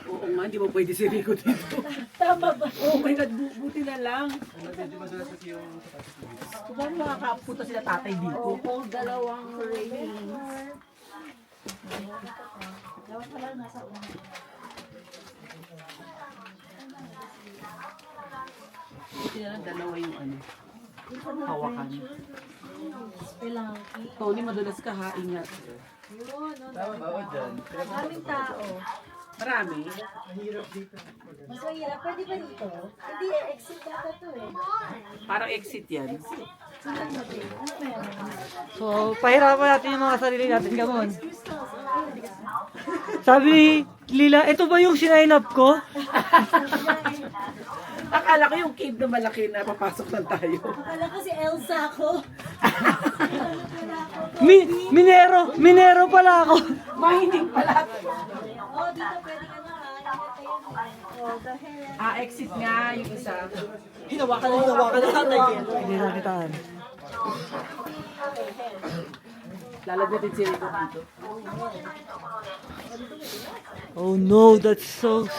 Oo nga, hindi mo pwede si Rico dito. Tama ba? Oh my God, buti na lang. Kung makakapunta sila tatay dito. Oh, dalawang railings. Dapat pala nasa una. Buti na lang dalawa yung ano. Hawakan. Spelunking. Tony, madulas ka ha, ingat. Yun, no? Tama ba ako dyan? Maraming tao. Marami. Mas mahirap. Pwede ba dito? Hindi, exit data to eh. Parang exit yan. So, pahirapan natin yung mga sarili natin, gamon. Sabi ni Lila, ito ba yung sinign up ko? Akala ko yung cave na malaki na papasok lang tayo. Akala ko si Elsa ako. Minero pala ako. Mahinig pala. Oh, dito pwede ka na ha. Oh, the hair. Exit nga yung isa. Hinawakan na tatay. Hindi na kitaan. Lalagnatin si Rico dito. Oh no, that's so...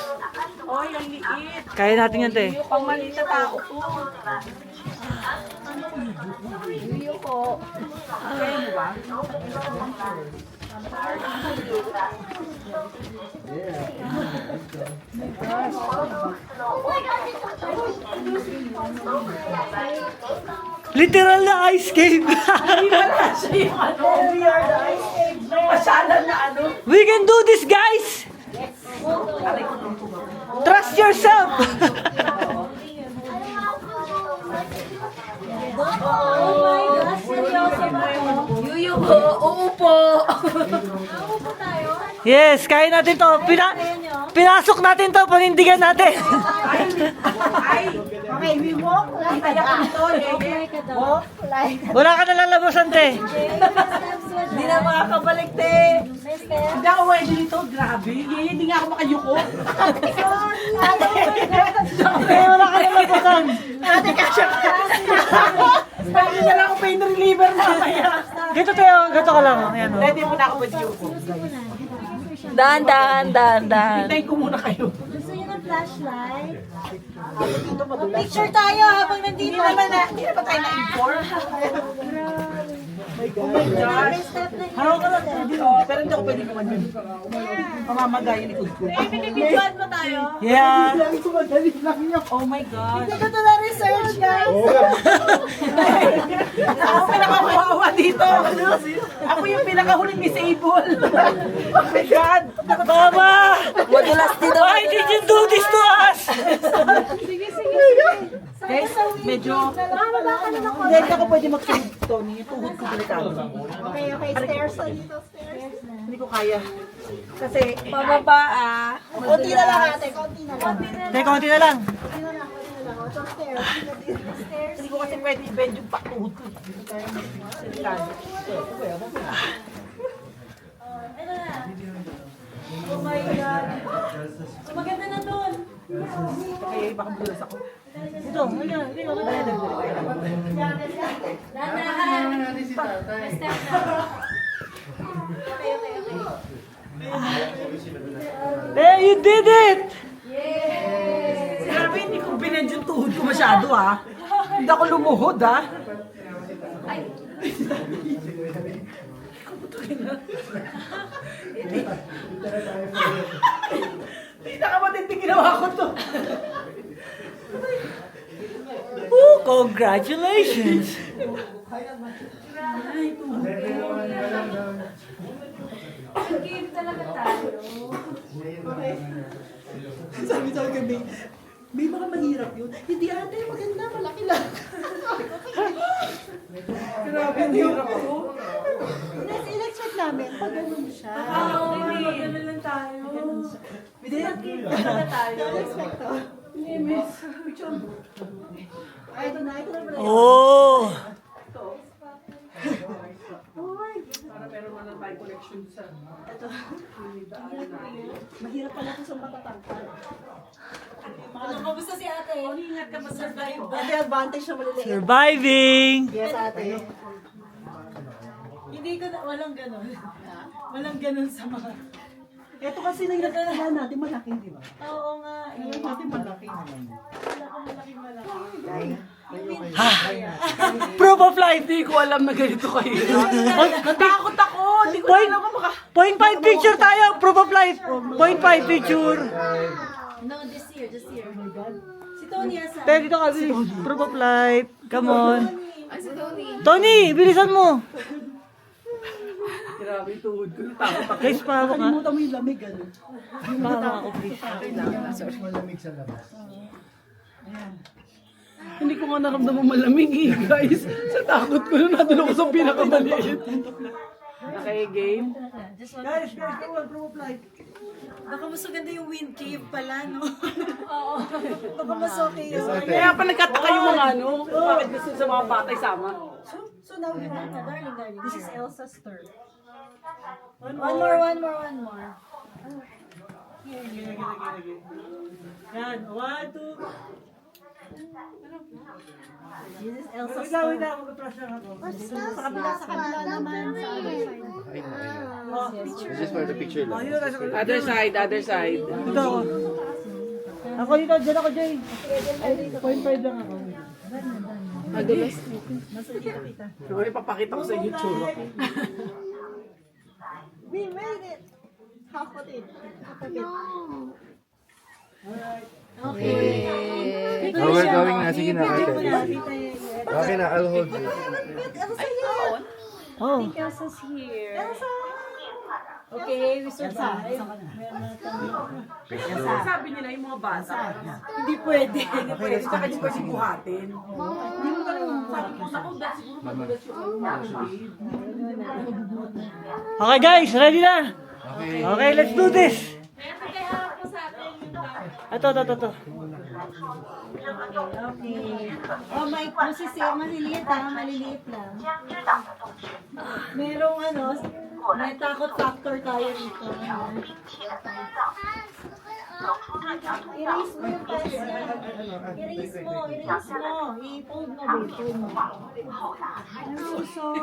Oy, ang liit. Kaya natin yan, te. Yung pang maliit na tao to. Yuyo ko. Kaya mo ba? Literal na ice cave. Hindi wala siya yung ano. We are the ice age. Pasyalan na ano. We can do this, guys! Trust yourself! Oh my gosh, seryoso ba? Yuyo ko. Uupo. Naupo tayo? Yes, kaya natin to. Pinasok natin to, panindigan natin. Ay, Okay, we walk like a duck. Walk like a Wala ka nalalabasan, te. Hindi na makakabalik, te. Hindi ako pwede dito. Grabe. Hindi nga ako makayuko. Te, wala ka nalalabasan. Ate, kasya ka. Sabi na lang ako pain reliever mamaya. Ganito, te. Ganito ka lang. Ayan, oh. Pwede mo na ako pwede yuko. Dahan. Hintayin ko muna kayo. Gusto niyo ng flashlight? Picture tayo habang nandito. Hindi naman tayo na-inform. Oh my gosh. Haraw ka lang. Pero hindi ako pwede kumanin. Mamamagay yung likod ko. Binibidyoan mo tayo. Yeah. Oh my God. Ito na research, guys. Ako pinakawawa dito. Ako yung pinakahuling disable. Oh my God. Mama! Madulas dito. Why did you do this to us? Guys, medyo... Hindi ako pwede mag-tuhod to. Tuhod ko delikado. Okay, stairs na dito, stairs. Hindi ko kaya. Kasi... Pababa, konti na lang ate, konti na lang. Te, konti na lang. Ito, stairs. Stairs. Hindi ko kasi pwede i-bend yung tuhod ko. Delikado. Oh my God. Maganda na doon. Okay, baka bulas ako. Ito, hindi ko. Hey, you did it! Grabe, hindi ko binend yung tuhod ko masyado ha. Hindi ako lumuhod ha. Hindi na kapatid, ginawa ko to. Oh, congratulations! Sabi sa akin, may mga mahirap yun. Hindi ate, maganda, malaki lang. Grabe, ang hirap ko. In-expect namin, pag ganun siya. Maganda lang tayo. Hindi, In-expect to. Ay, ito na pala. Oh! para meron man ang connection sa... Mahirap pala ito sa matatangkad. Kamusta si ate? Ingat ka pa sa tayo. Ate, advantage na maliliit. Surviving! Yes, ate. Hindi ko na, walang ganun. Walang ganun sa mga... Ito kasi nang nagkakahan natin malaki, di ba? Oo nga. Ngayon natin malaki naman. Wala akong malaki. Proof of life! Hindi ko alam na ganito kayo. Natakot ako! Hindi ko Point, alam maka... 0.5 picture tayo! Proof of life! 0.5 picture! No, this year. Oh my God. Si Tony asa? Te, dito ka, bilis. Proof of life. Come on. Ay, si Tony. Tony, bilisan mo. Grabe yung tuhod ko. Natakot ako. Guys, pahawa ka. Kalimutan mo yung lamig, ano? Pahawa ako, please. Hindi ko nga naramdaman malamig eh, guys. Sa takot ko na nandun ako sa pinakamaliit. Okay, game? Guys, come on, proof of life. Baka mas maganda yung wind cave pala, no? Oo. Baka mas okay yun. Kaya pa nagkataka yung mga ano, bakit gusto sa mga bata sama. So now you want na, darling. This is Elsa's turn. One more. Yan, 1, 2. This is Elsa's Wait lang, turn. mag-trash lang ako. Sa kabila naman, sa other side. I know. It's just for the picture lang. Other side. Dito ako. Ako dito, dyan ako, Jay. 0.5 lang ako. Madulas. Pero ipapakita ko sa YouTube. We made it! Half of it. Okay. Oh, we're going na. Sige na. Okay na, I'll hold you. Elsa yun! Oh. Elsa's here. Okay, we survive. Sabi nila yung mga bata. Hindi pwede. Hindi pwede. Saka hindi pwede buhatin. Hindi mo talaga sabi ko, naku, dahil siguro madulas yung Okay guys, ready na? Okay. Okay, let's do this. Kaya hawak mo sa atin yung Ito. Okay. Oh, may process maliliit ha, maliliit lang. Merong may takot factor tayo dito. Erase mo yung pencil. Erase mo. I-fold mo, babe. I'm so sorry.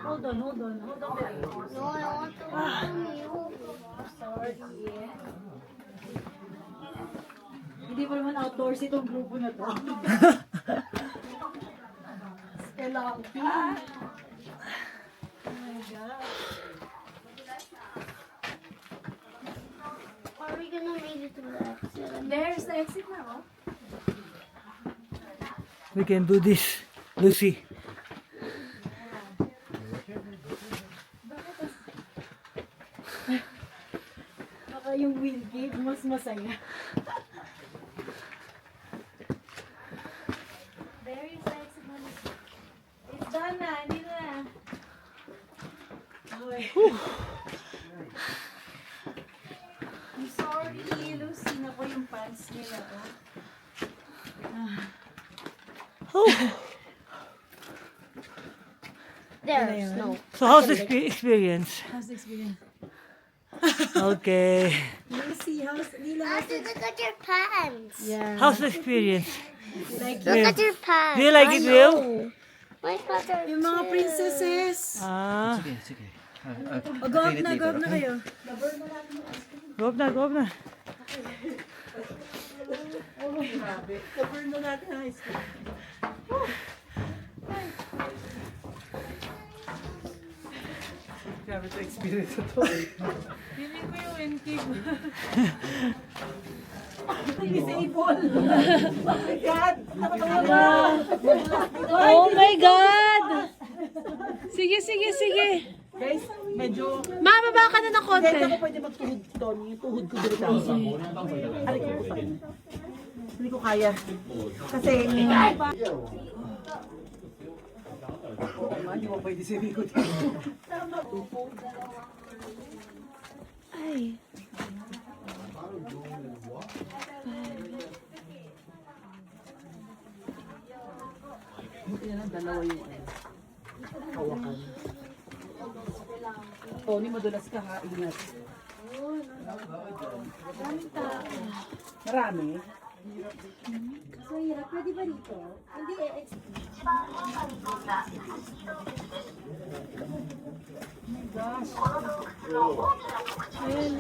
Hold on. Babe. No, I want to welcome you. Sorry. Hindi pa naman outdoors itong grupo na to. Spelunky. Oh my God. How are we gonna make it to the exit? There's the exit now. We can do this, Lucy. Baka yung wheel game mas masaya. There is the exit. It's done na, hindi na. Okay. I'm sorry, Lucy na po yung pants nila. There's no. So how's the experience? How's the experience? Okay. Lucy, Ate, look at your pants. Yeah. How's the experience? Look at your pants. Do you like it, Will? My father Yung mga too. princesses. Ah, Sige. Go up na kayo. go up na. Cover na natin ang ice cream. Grabe to experience ito. Feeling ko yung NK. Disable. Oh my God. Oh my God! Sige. Guys, medyo... Mababa ka na ng konti. Guys, ako pwede magtuhod, Tony. Yung tuhod ko dito. Hindi ko kaya. Kasi... Hindi mo pwede si Rico dito. Ay. Buti na lang dalawa yung hawakan. Tony, madulas ka ha. Ingat. Marami. So, hirap. Pwede ba dito? Hindi Ayan,